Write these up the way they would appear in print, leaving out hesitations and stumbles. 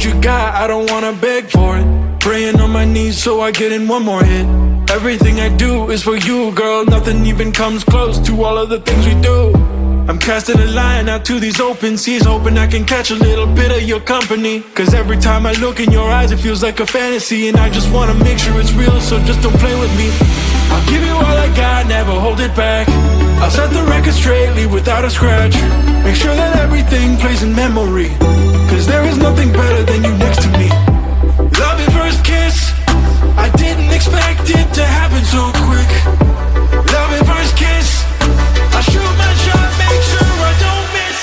what you got, I don't wanna beg for it. Praying on my knees so I get in one more hit. Everything I do is for you, girl. Nothing even comes close to all of the things we do. I'm casting a line out to these open seas, hoping I can catch a little bit of your company. Cause every time I look in your eyes it feels like a fantasy, and I just wanna make sure it's real, so just don't play with me. I'll give you all I got, never hold it back. I'll set the record straight, leave without a scratch. Make sure that everything plays in memory, cause there is nothing better than you next to me. Love at first kiss, I didn't expect it to happen so quick. Love at first kiss, I shoot my shot, make sure I don't miss,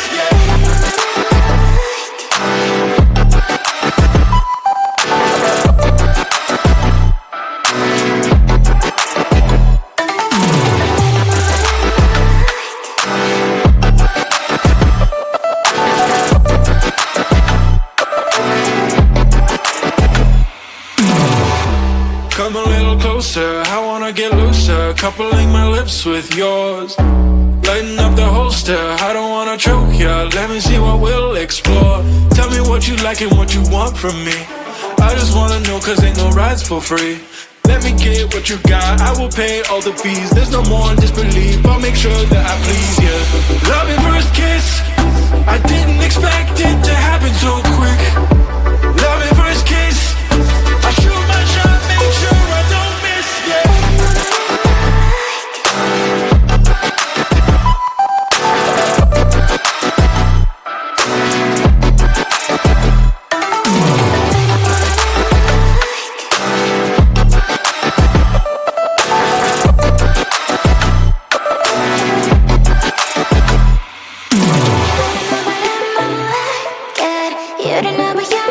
Come a little closer, I wanna get looser, coupling my lips with yours. Lighten up the holster, I don't wanna choke ya. Let me see what we'll explore. Tell me what you like and what you want from me. I just wanna know, cause ain't no rides for free. Let me get what you got, I will pay all the fees. There's no more disbelief, I'll make sure that I please ya. Love at first kiss, I didn't expect it to happen so quick. Love at first kiss, I shoot my shot, make sure I don't miss, You don't know, but you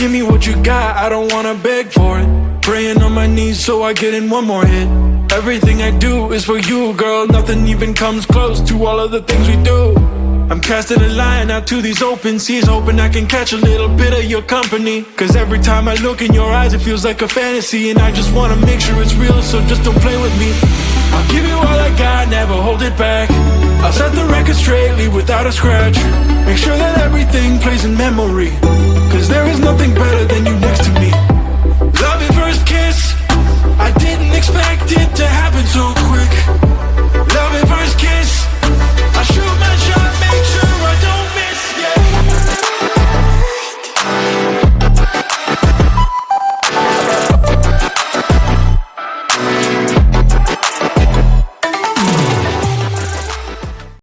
give me what you got, I don't wanna beg for it. Praying on my knees so I get in one more hit. Everything I do is for you, girl, nothing even comes close to all of the things we do. I'm casting a line out to these open seas, hoping I can catch a little bit of your company. Cause every time I look in your eyes it feels like a fantasy, and I just wanna make sure it's real, so just don't play with me. I'll give you all I got, never hold it back. I'll set the record straight, leave without a scratch. Make sure that everything plays in memory, cause there is nothing better than you next to me. Love at first kiss, I didn't expect it to happen.